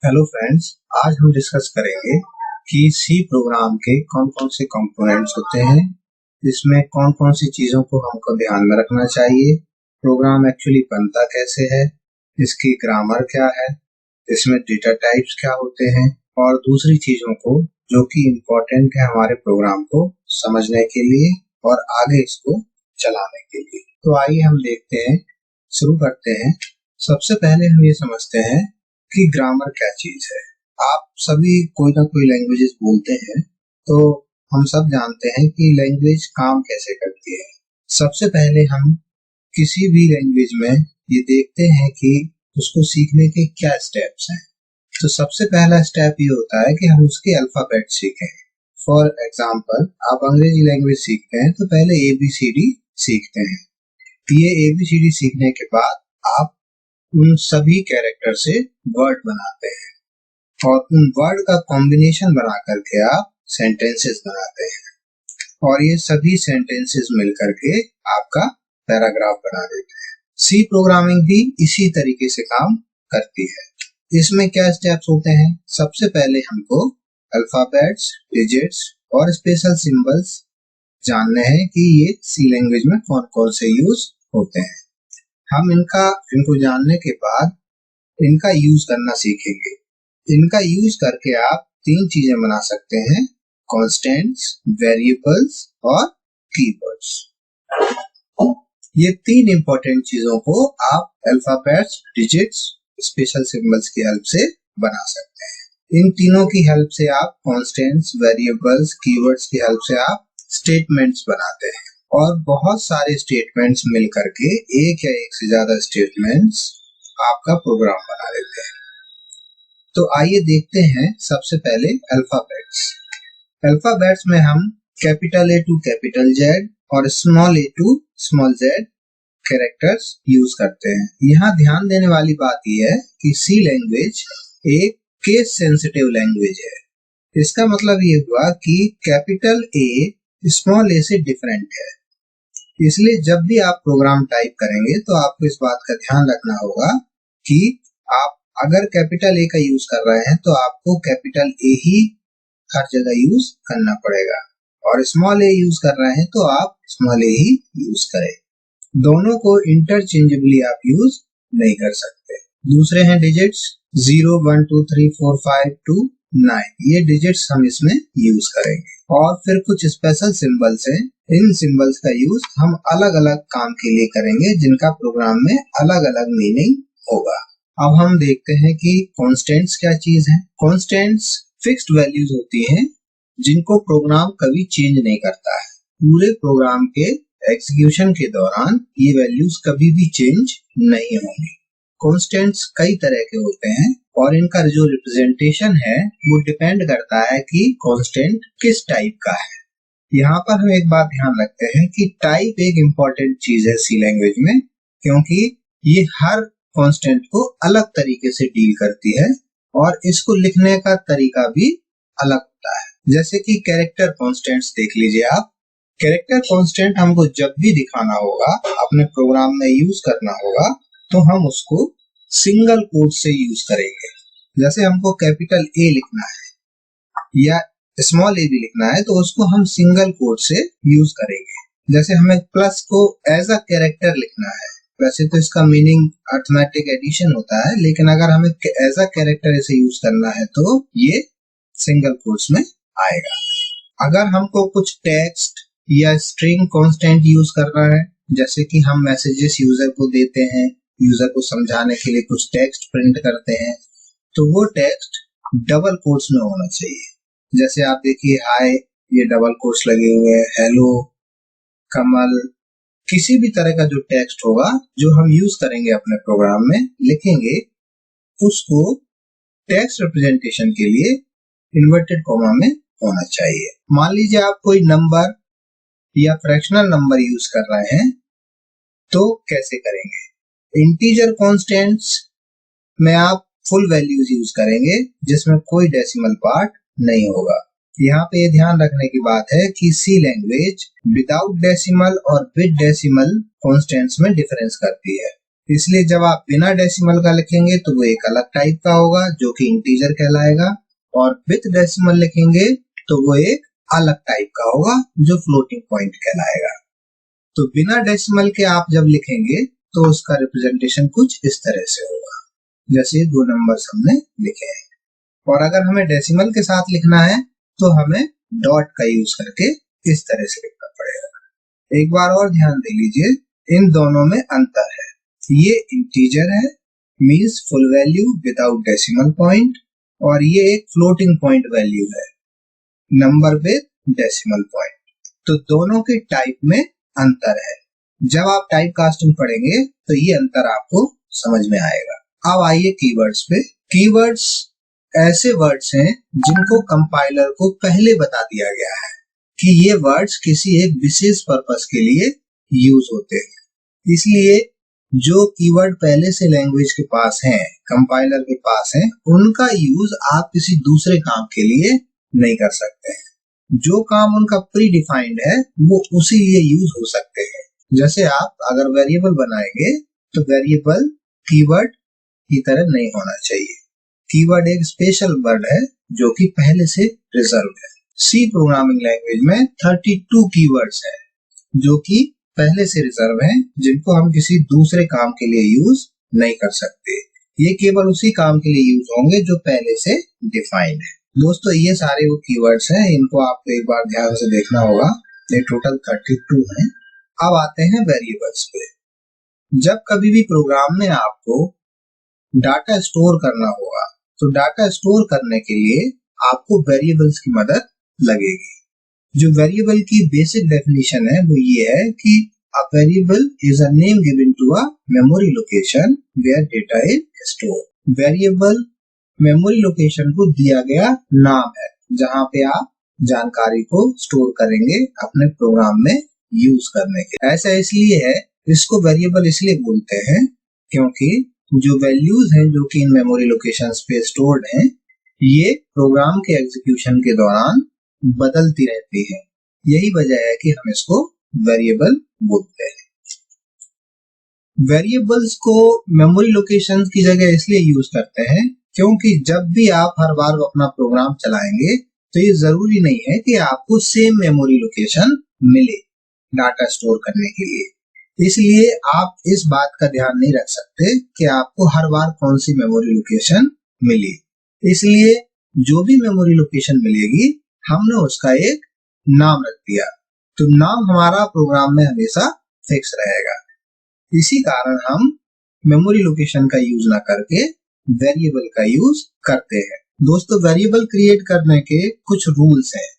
Hello friends, आज हम discuss करेंगे कि सी प्रोग्राम के कौन कौन से कंपोनेंट्स होते हैं, इसमें कौन कौन सी चीज़ों को हमको ध्यान में रखना चाहिए, प्रोग्राम एक्चुअली बनता कैसे है, इसकी ग्रामर क्या है, इसमें डेटा टाइप्स क्या होते हैं और दूसरी चीज़ों को जो कि इम्पोर्टेंट है हमारे प्रोग्राम को समझने के लिए और आगे इसको चलाने के लिए। तो आइए हम देखते हैं, शुरू करते हैं। सबसे पहले हम ये समझते हैं कि ग्रामर क्या चीज है। आप सभी कोई ना कोई लैंग्वेजेस बोलते हैं, तो हम सब जानते हैं कि लैंग्वेज काम कैसे करती है। सबसे पहले हम किसी भी लैंग्वेज में ये देखते हैं कि उसको सीखने के क्या स्टेप्स हैं। तो सबसे पहला स्टेप ये होता है कि हम उसके अल्फाबेट सीखें। फॉर एग्जाम्पल, आप अंग्रेजी लैंग्वेज सीखते हैं तो पहले ABCD सीखते हैं। ये ABCD सीखने के बाद आप उन सभी कैरेक्टर से वर्ड बनाते हैं और उन वर्ड का कॉम्बिनेशन बना करके आप सेंटेंसेस बनाते हैं और ये सभी सेंटेंसेस मिलकर के आपका पैराग्राफ बना देते हैं। सी प्रोग्रामिंग भी इसी तरीके से काम करती है। इसमें क्या स्टेप्स होते हैं? सबसे पहले हमको अल्फाबेट्स, डिजिट्स और स्पेशल सिंबल्स जानने हैं कि ये सी लैंग्वेज में कौन कौन से यूज होते हैं। हम इनको जानने के बाद इनका यूज करना सीखेंगे। इनका यूज करके आप तीन चीजें बना सकते हैं: कॉन्स्टेंट्स, वेरिएबल्स और कीवर्ड्स। ये तीन इंपॉर्टेंट चीजों को आप अल्फाबेट्स, डिजिट्स, स्पेशल सिंबल्स की हेल्प से बना सकते हैं। इन तीनों की हेल्प से आप कॉन्स्टेंट्स, वेरिएबल्स, कीवर्ड्स की हेल्प से आप स्टेटमेंट्स बनाते हैं और बहुत सारे स्टेटमेंट्स मिल करके एक या एक से ज्यादा स्टेटमेंट्स आपका प्रोग्राम बना देते हैं। तो आइए देखते हैं सबसे पहले अल्फाबेट्स। अल्फाबेट्स में हम capital A to capital Z और small a to small z characters use करते हैं। यहाँ ध्यान देने वाली बात यह है कि सी लैंग्वेज एक केस सेंसिटिव लैंग्वेज है। इसका मतलब ये हुआ कि कैपिटल A स्मॉल a से डिफरेंट है। इसलिए जब भी आप प्रोग्राम टाइप करेंगे तो आपको इस बात का ध्यान रखना होगा कि आप अगर कैपिटल A का यूज कर रहे हैं तो आपको कैपिटल A ही हर जगह यूज करना पड़ेगा और स्मॉल a यूज कर रहे हैं तो आप स्मॉल a ही यूज करें। दोनों को इंटरचेंजेबली आप यूज नहीं कर सकते। दूसरे हैं डिजिट्स। 0, 1, 2, 3, 4, 5 to 9 ये डिजिट्स हम इसमें यूज करेंगे। और फिर कुछ स्पेशल सिंबल्स हैं। इन सिंबल्स का यूज हम अलग अलग काम के लिए करेंगे जिनका प्रोग्राम में अलग अलग मीनिंग होगा। अब हम देखते हैं कि कॉन्स्टेंट्स क्या चीज है। कॉन्स्टेंट्स फिक्स्ड वैल्यूज होती हैं जिनको प्रोग्राम कभी चेंज नहीं करता है। पूरे प्रोग्राम के एग्जीक्यूशन के दौरान ये वैल्यूज कभी भी चेंज नहीं होंगी। कॉन्स्टेंट्स कई तरह के होते हैं और इनका जो रिप्रेजेंटेशन है वो डिपेंड करता है कि कॉन्स्टेंट किस टाइप का है। यहाँ पर हम एक बात ध्यान रखते हैं कि टाइप एक इम्पॉर्टेंट चीज है सी लैंग्वेज में, क्योंकि ये हर कॉन्स्टेंट को अलग तरीके से डील करती है और इसको लिखने का तरीका भी अलग होता है। जैसे कि कैरेक्टर कॉन्स्टेंट्स देख लीजिए आप। कैरेक्टर कांस्टेंट हमको जब भी दिखाना होगा, अपने प्रोग्राम में यूज करना होगा, तो हम उसको सिंगल कोट से यूज करेंगे। जैसे हमको कैपिटल A लिखना है या स्मॉल a भी लिखना है तो उसको हम सिंगल कोट से यूज करेंगे। जैसे हमें प्लस को एज अ कैरेक्टर लिखना है, वैसे तो इसका मीनिंग अरिथमेटिक एडिशन होता है, लेकिन अगर हमें एज अ कैरेक्टर इसे यूज करना है तो ये सिंगल कोट्स में आएगा। अगर हमको कुछ टेक्स्ट या स्ट्रिंग कांस्टेंट यूज करना है, जैसे कि हम मैसेजेस यूजर को देते हैं, यूजर को समझाने के लिए कुछ टेक्स्ट प्रिंट करते हैं, तो वो टेक्स्ट डबल कोट्स में होना चाहिए। जैसे आप देखिए, हाय ये डबल कोट्स लगे हुए हैं, हेलो, कमल, किसी भी तरह का जो टेक्स्ट होगा जो हम यूज करेंगे अपने प्रोग्राम में लिखेंगे, उसको टेक्स्ट रिप्रेजेंटेशन के लिए इन्वर्टेड कॉमा में होना चाहिए। मान लीजिए आप कोई नंबर या फ्रैक्शनल नंबर यूज कर रहे हैं तो कैसे करेंगे? इंटीजर कांस्टेंट्स में आप फुल वैल्यूज यूज करेंगे जिसमें कोई डेसिमल पार्ट नहीं होगा। यहाँ पे ये ध्यान रखने की बात है कि सी लैंग्वेज विदाउट डेसिमल और विद डेसिमल कांस्टेंट्स में डिफरेंस करती है। इसलिए जब आप बिना डेसिमल का लिखेंगे तो वो एक अलग टाइप का होगा जो कि इंटीजर कहलाएगा, और विथ डेसिमल लिखेंगे तो वो एक अलग टाइप का होगा जो फ्लोटिंग पॉइंट कहलाएगा। तो बिना डेसिमल के आप जब लिखेंगे तो उसका रिप्रेजेंटेशन कुछ इस तरह से होगा, जैसे 2 नंबर्स हमने लिखे हैं। और अगर हमें डेसिमल के साथ लिखना है तो हमें डॉट का यूज करके इस तरह से लिखना पड़ेगा। एक बार और ध्यान दे लीजिए, इन दोनों में अंतर है। ये इंटीजर है, means full value without decimal point, और ये एक फ्लोटिंग पॉइंट वैल्यू है, नंबर विद डेसिमल पॉइंट। तो दोनों के टाइप में अंतर है। जब आप टाइप कास्टिंग पढ़ेंगे तो ये अंतर आपको समझ में आएगा। अब आइए कीवर्ड्स पे। कीवर्ड्स ऐसे वर्ड्स हैं जिनको कंपाइलर को पहले बता दिया गया है कि ये वर्ड्स किसी एक विशेष पर्पस के लिए यूज होते हैं। इसलिए जो कीवर्ड पहले से लैंग्वेज के पास हैं, कंपाइलर के पास हैं, उनका यूज आप किसी दूसरे काम के लिए नहीं कर सकते हैं। जो काम उनका प्री डिफाइंड है वो उसी लिए यूज हो सकते हैं। जैसे आप अगर वेरिएबल बनाएंगे तो वेरिएबल कीवर्ड की तरह नहीं होना चाहिए। कीवर्ड एक स्पेशल वर्ड है जो कि पहले से रिजर्व है। सी प्रोग्रामिंग लैंग्वेज में 32 कीवर्ड्स हैं जो कि पहले से रिजर्व हैं, जिनको हम किसी दूसरे काम के लिए यूज नहीं कर सकते। ये केवल उसी काम के लिए यूज होंगे जो पहले से डिफाइंड है। दोस्तों, ये सारे वो कीवर्ड्स हैं, इनको आपको एक बार ध्यान से देखना होगा। ये टोटल 32 हैं। अब आते हैं वेरिएबल्स पे। जब कभी भी प्रोग्राम में आपको डाटा स्टोर करना होगा तो डाटा स्टोर करने के लिए आपको वेरिएबल्स की मदद लगेगी। जो वेरिएबल की बेसिक डेफिनेशन है वो ये है कि a variable is a name given to a memory location where data is stored. Variable memory location को दिया गया नाम है जहां पे आप जानकारी को स्टोर करेंगे अपने प्रोग्राम में यूज करने के। ऐसा इसलिए है, इसको वेरिएबल इसलिए बोलते हैं क्योंकि जो वैल्यूज हैं जो कि इन मेमोरी लोकेशंस पे स्टोर्ड हैं, ये प्रोग्राम के एग्जीक्यूशन के दौरान बदलती रहती है। यही वजह है कि हम इसको वेरिएबल बोलते हैं। वेरिएबल्स को मेमोरी लोकेशंस की जगह इसलिए यूज करते हैं क्योंकि जब भी आप हर बार अपना प्रोग्राम चलाएंगे तो ये जरूरी नहीं है कि आपको सेम मेमोरी लोकेशन मिले डाटा स्टोर करने के लिए। इसलिए आप इस बात का ध्यान नहीं रख सकते कि आपको हर बार कौन सी मेमोरी लोकेशन मिली। इसलिए जो भी मेमोरी लोकेशन मिलेगी हमने उसका एक नाम रख दिया, तो नाम हमारा प्रोग्राम में हमेशा फिक्स रहेगा। इसी कारण हम मेमोरी लोकेशन का यूज ना करके वेरिएबल का यूज करते हैं। दोस्तों, वेरिएबल क्रिएट करने के कुछ रूल्स हैं।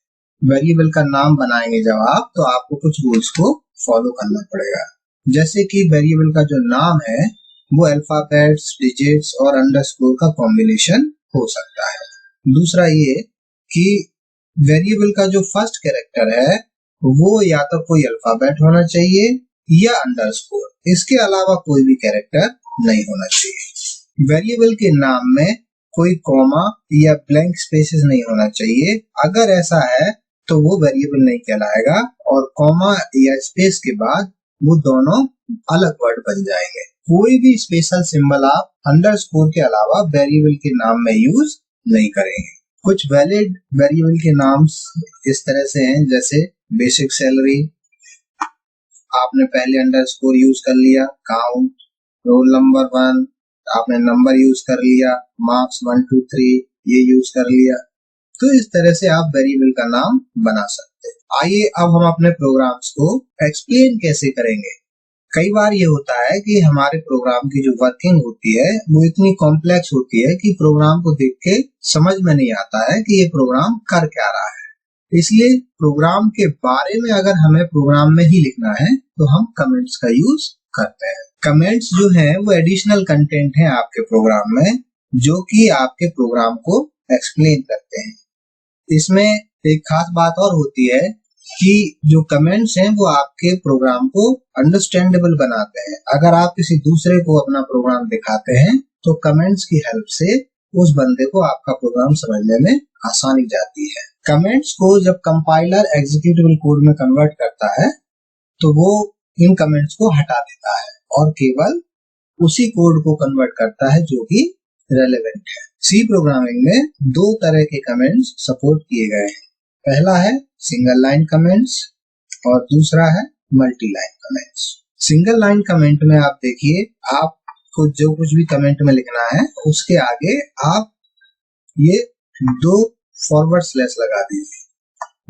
वेरिएबल का नाम बनाएंगे जब आप, तो आपको कुछ रूल्स को फॉलो करना पड़ेगा। जैसे कि वेरिएबल का जो नाम है वो अल्फाबेट्स, डिजिट्स और अंडरस्कोर का कॉम्बिनेशन हो सकता है। दूसरा ये कि वेरिएबल का जो फर्स्ट कैरेक्टर है वो या तो कोई अल्फाबेट होना चाहिए या अंडरस्कोर, इसके अलावा कोई भी कैरेक्टर नहीं होना चाहिए। वेरिएबल के नाम में कोई कॉमा या ब्लैंक स्पेसेस नहीं होना चाहिए। अगर ऐसा है तो वो वेरिएबल नहीं कहलाएगा और कॉमा या स्पेस के बाद वो दोनों अलग वर्ड बन जाएंगे। कोई भी स्पेशल सिंबल आप अंडरस्कोर के अलावा वेरिएबल के नाम में यूज नहीं करेंगे। कुछ वैलिड वेरिएबल के नाम इस तरह से हैं, जैसे बेसिक सैलरी, आपने पहले अंडरस्कोर यूज कर लिया, काउंट, रोल नंबर 1, आपने नंबर यूज कर लिया, मार्क्स 1 2 3 ये यूज कर लिया। तो इस तरह से आप वेरिएबल का नाम बना सकते हैं। आइए अब हम अपने प्रोग्राम्स को एक्सप्लेन कैसे करेंगे। कई बार ये होता है कि हमारे प्रोग्राम की जो वर्किंग होती है वो इतनी कॉम्प्लेक्स होती है कि प्रोग्राम को देख के समझ में नहीं आता है कि ये प्रोग्राम कर क्या रहा है। इसलिए प्रोग्राम के बारे में अगर हमें प्रोग्राम में ही लिखना है तो हम कमेंट्स का यूज करते हैं। कमेंट्स जो है वो एडिशनल कंटेंट है आपके प्रोग्राम में जो कि आपके प्रोग्राम को एक्सप्लेन करते हैं। इसमें एक खास बात और होती है कि जो कमेंट्स हैं वो आपके प्रोग्राम को अंडरस्टैंडेबल बनाते हैं। अगर आप किसी दूसरे को अपना प्रोग्राम दिखाते हैं तो कमेंट्स की हेल्प से उस बंदे को आपका प्रोग्राम समझने में आसानी जाती है। कमेंट्स को जब कंपाइलर एग्जीक्यूटेबल कोड में कन्वर्ट करता है तो वो इन कमेंट्स को हटा देता है और केवल उसी कोड को कन्वर्ट करता है जो कि रेलेवेंट है। सी प्रोग्रामिंग में दो तरह के कमेंट्स सपोर्ट किए गए हैं। पहला है सिंगल लाइन कमेंट्स और दूसरा है multi line comments. Single line comment में आप देखिए, आपको जो कुछ भी कमेंट में लिखना है उसके आगे आप ये दो फॉरवर्ड स्लैश लगा दीजिए।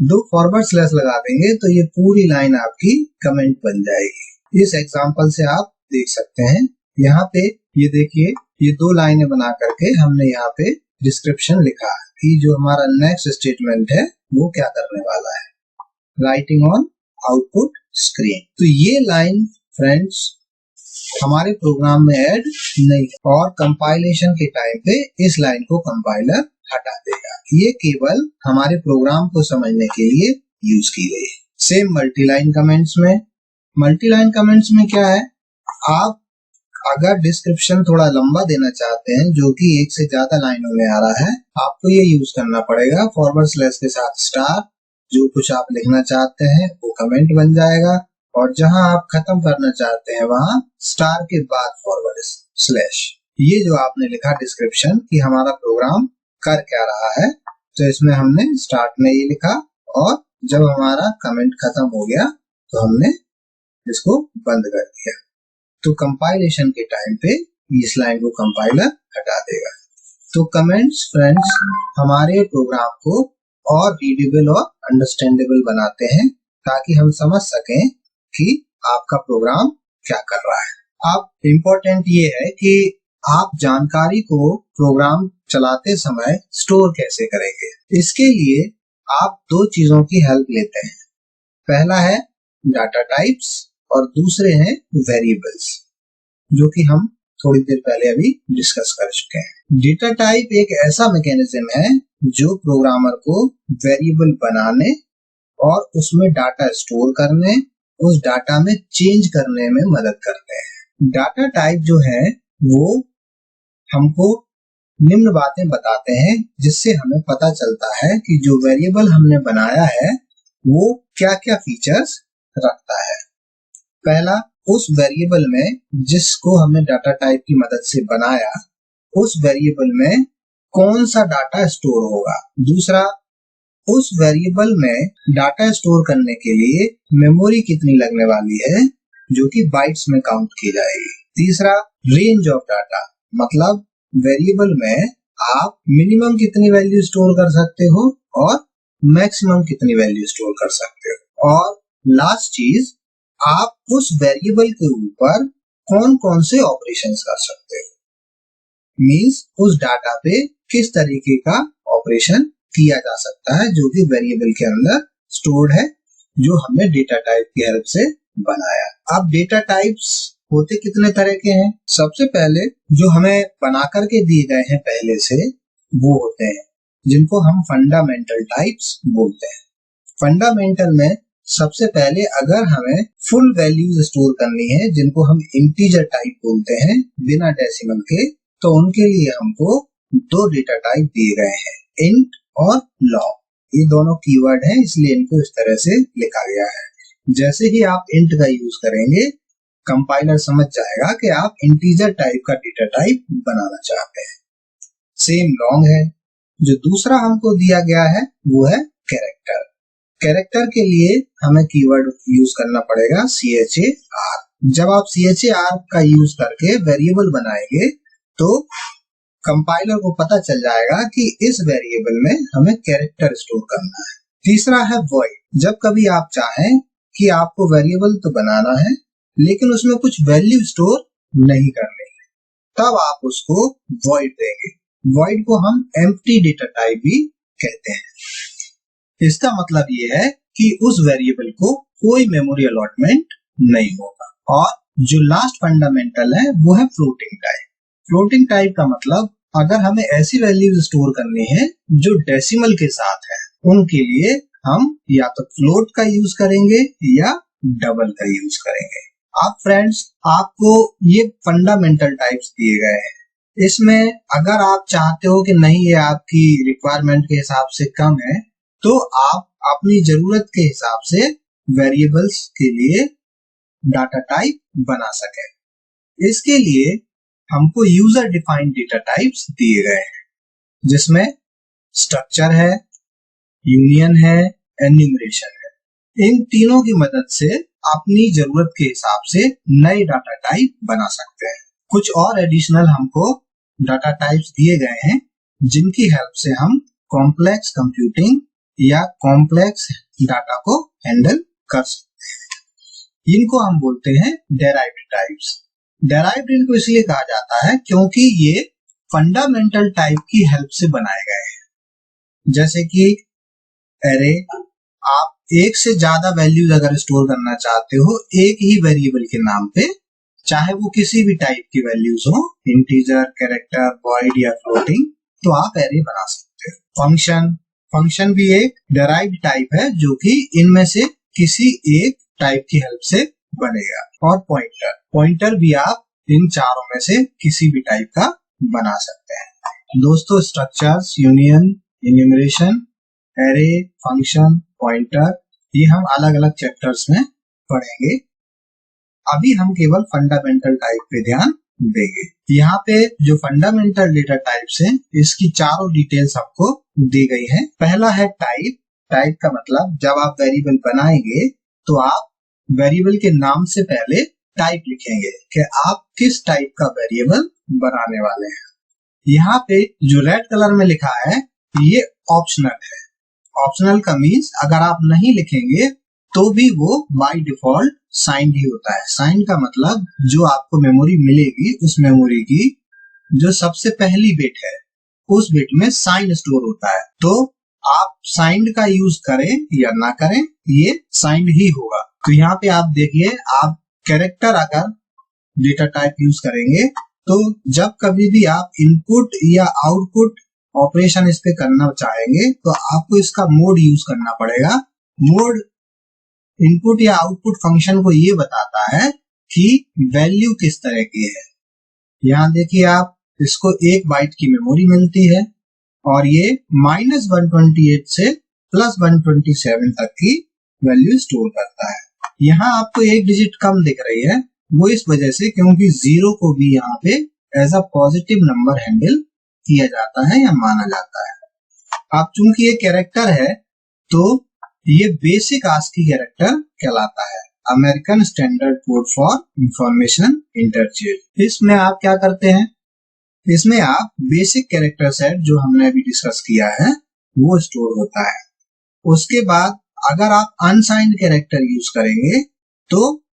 दो फॉरवर्ड स्लैश लगा देंगे तो ये पूरी लाइन आपकी कमेंट बन जाएगी। इस एग्जांपल से आप देख सकते हैं, यहाँ पे ये देखिए, ये दो लाइनें बना करके हमने यहाँ पे डिस्क्रिप्शन लिखा है कि जो हमारा नेक्स्ट स्टेटमेंट है वो क्या करने वाला है, राइटिंग ऑन आउटपुट स्क्रीन। तो ये लाइन फ्रेंड्स हमारे प्रोग्राम में ऐड नहीं, और कंपाइलेशन के टाइम पे इस लाइन को कंपाइलर हटा देगा। ये केवल हमारे प्रोग्राम को समझने के लिए यूज की गई है। सेम मल्टीलाइन कमेंट्स में, मल्टीलाइन कमेंट्स में क्या है, आप अगर डिस्क्रिप्शन थोड़ा लंबा देना चाहते हैं जो कि एक से ज्यादा लाइनों में आ रहा है, आपको ये यूज करना पड़ेगा फॉरवर्ड स्लैश के साथ स्टार। जो कुछ आप लिखना चाहते हैं वो कमेंट बन जाएगा, और जहां आप खत्म करना चाहते हैं वहां स्टार के बाद फॉरवर्ड स्लैश। ये जो आपने लिखा डिस्क्रिप्शन कि हमारा प्रोग्राम कर क्या रहा है, तो इसमें हमने स्टार्ट में ये लिखा, और जब हमारा कमेंट खत्म हो गया तो हमने इसको बंद कर दिया। तो कंपाइलेशन के टाइम पे इस लाइन को कंपाइलर हटा देगा। तो कमेंट्स फ्रेंड्स हमारे प्रोग्राम को और रीडेबल और अंडरस्टैंडेबल बनाते हैं, ताकि हम समझ सकें कि आपका प्रोग्राम क्या कर रहा है। अब इम्पोर्टेंट ये है कि आप जानकारी को प्रोग्राम चलाते समय स्टोर कैसे करेंगे। इसके लिए आप दो चीजों की हेल्प लेते हैं। पहला है डाटा टाइप्स और दूसरे हैं वेरिएबल्स, जो कि हम थोड़ी देर पहले अभी डिस्कस कर चुके हैं। डेटा टाइप एक ऐसा मैकेनिज्म है जो प्रोग्रामर को वेरिएबल बनाने और उसमें डाटा स्टोर करने, उस डाटा में चेंज करने में मदद करते हैं। डाटा टाइप जो है वो हमको निम्न बातें बताते हैं, जिससे हमें पता चलता है कि जो वेरिएबल हमने बनाया है वो क्या क्या फीचर्स रखता है। पहला, उस वेरिएबल में जिसको हमने डाटा टाइप की मदद से बनाया, उस वेरिएबल में कौन सा डाटा स्टोर होगा। दूसरा, उस वेरिएबल में डाटा स्टोर करने के लिए मेमोरी कितनी लगने वाली है, जो कि बाइट्स में काउंट की जाएगी। तीसरा, रेंज ऑफ डाटा, मतलब वेरिएबल में आप मिनिमम कितनी वैल्यू स्टोर कर सकते हो और मैक्सिमम कितनी वैल्यू स्टोर कर सकते हो। और लास्ट चीज, आप उस वेरिएबल के ऊपर कौन कौन से ऑपरेशंस कर सकते हो, मींस उस डाटा पे किस तरीके का ऑपरेशन किया जा सकता है जो कि वेरिएबल के अंदर स्टोर्ड है, जो हमने डेटा टाइप की हेल्प से बनाया। अब डेटा टाइप्स होते कितने तरह के हैं। सबसे पहले जो हमें बना करके दिए गए हैं पहले से, वो होते हैं जिनको हम फंडामेंटल टाइप्स बोलते हैं। फंडामेंटल में सबसे पहले अगर हमें फुल वैल्यूज स्टोर करनी है, जिनको हम इंटीजर टाइप बोलते हैं बिना डेसिमल के, तो उनके लिए हमको दो डेटा टाइप दिए गए हैं, इंट और लॉग। ये दोनों कीवर्ड हैं, इसलिए इनको इस तरह से लिखा गया है। जैसे ही आप इंट का यूज करेंगे, कंपाइलर समझ जाएगा कि आप इंटीजर टाइप का डेटा टाइप बनाना चाहते हैं। सेम लॉन्ग है। जो दूसरा हमको दिया गया है वो है कैरेक्टर। कैरेक्टर के लिए हमें कीवर्ड यूज करना पड़ेगा char। जब आप char का यूज करके वेरिएबल बनाएंगे तो कंपाइलर को पता चल जाएगा कि इस वेरिएबल में हमें कैरेक्टर स्टोर करना है। तीसरा है void। जब कभी आप चाहें कि आपको वेरिएबल तो बनाना है लेकिन उसमें कुछ वैल्यू स्टोर नहीं करनी है, तब आप उसको void देंगे। void को हम empty डेटा टाइप भी कहते हैं। इसका मतलब ये है कि उस वेरिएबल को कोई मेमोरी अलॉटमेंट नहीं होगा। और जो लास्ट फंडामेंटल है वो है फ्लोटिंग टाइप। फ्लोटिंग टाइप का मतलब अगर हमें ऐसी वैल्यूज स्टोर करनी है जो डेसिमल के साथ है, उनके लिए हम या तो फ्लोट का यूज करेंगे या डबल का यूज करेंगे। अब फ्रेंड्स, आपको ये फंडामेंटल टाइप्स दिए गए हैं। इसमें अगर आप चाहते हो कि नहीं ये आपकी रिक्वायरमेंट के हिसाब से कम है, तो आप अपनी जरूरत के हिसाब से वेरिएबल्स के लिए डाटा टाइप बना सकें। इसके लिए हमको यूजर डिफाइंड डेटा टाइप्स दिए गए हैं, जिसमें स्ट्रक्चर है, यूनियन है, एन्यूमरेशन है। इन तीनों की मदद से अपनी जरूरत के हिसाब से नए डाटा टाइप बना सकते हैं। कुछ और एडिशनल हमको डाटा टाइप्स दिए गए हैं, जिनकी हेल्प से हम कॉम्प्लेक्स कंप्यूटिंग या कॉम्प्लेक्स डाटा को हैंडल कर सकते हैं। इनको हम बोलते हैं डेराइव्ड टाइप्स। डेराइव्ड इनको इसलिए कहा जाता है क्योंकि ये फंडामेंटल टाइप की हेल्प से बनाए गए हैं। जैसे कि एरे, आप एक से ज्यादा वैल्यूज अगर स्टोर करना चाहते हो एक ही वेरिएबल के नाम पे, चाहे वो किसी भी टाइप की वैल्यूज हो, इंटीजर, कैरेक्टर, वॉइड या फ्लोटिंग, तो आप एरे बना सकते हो। फंक्शन भी एक डेराइव्ड टाइप है जो कि इनमें से किसी एक टाइप की हेल्प से बनेगा। और पॉइंटर भी आप इन चारों में से किसी भी टाइप का बना सकते हैं। दोस्तों, structures, union, enumeration, array, function, pointer, ये हम अलग अलग चैप्टर्स में पढ़ेंगे। अभी हम केवल फंडामेंटल टाइप पे ध्यान देंगे। यहाँ पे जो फंडामेंटल डेटा टाइप्स हैं, इसकी चारों डिटेल्स आपको दी गई है। पहला है टाइप। टाइप का मतलब जब आप वेरिएबल बनाएंगे तो आप वेरिएबल के नाम से पहले टाइप लिखेंगे कि आप किस टाइप का वेरिएबल बनाने वाले हैं। यहाँ पे जो रेड कलर में लिखा है ये ऑप्शनल है। ऑप्शनल का मीन्स अगर आप नहीं लिखेंगे तो भी वो बाय डिफॉल्ट साइंड ही होता है। साइंड का मतलब जो आपको मेमोरी मिलेगी उस मेमोरी की जो सबसे पहली बिट है उस बिट में साइन स्टोर होता है। तो आप साइंड का यूज करें या ना करें, ये साइंड ही होगा। तो यहाँ पे आप देखिए, आप कैरेक्टर अगर डेटा टाइप यूज करेंगे तो जब कभी भी आप इनपुट या आउटपुट ऑपरेशन इस पे करना चाहेंगे तो आपको इसका मोड यूज करना पड़ेगा। मोड इनपुट या आउटपुट फंक्शन को ये बताता है कि वैल्यू किस तरह की है। यहाँ देखिए, आप इसको 1 बाइट की मेमोरी मिलती है और ये -128 से +127 तक की वैल्यू स्टोर करता है। यहाँ आपको एक डिजिट कम दिख रही है, वो इस वजह से क्योंकि 0 को भी यहाँ पे as a positive number handle किया जाता है या माना जाता है। अब चूंकि ये कैरेक्टर है तो ये बेसिक आस्की कैरेक्टर कहलाता है, American standard code for information interchange. इसमें आप क्या करते हैं, इसमें आप बेसिक कैरेक्टर सेट जो हमने अभी डिस्कस किया है वो स्टोर होता है। उसके बाद अगर आप अनसाइंड कैरेक्टर यूज करेंगे तो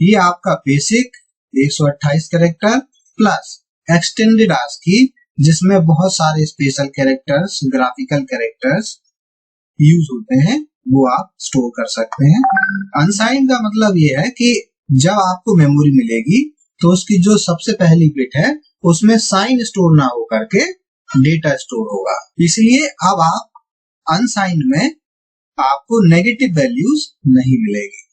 ये आपका basic 128 character plus extended ASCII जिसमें बहुत सारे special characters, graphical characters use होते हैं, वो आप स्टोर कर सकते हैं। अनसाइंड का मतलब ये है कि जब आपको मेमोरी मिलेगी तो उसकी जो सबसे पहली बिट है उसमें साइन स्टोर ना हो करके डेटा स्टोर होगा। इसलिए अब आप अनसाइंड में आपको नेगेटिव वैल्यूज नहीं मिलेगी,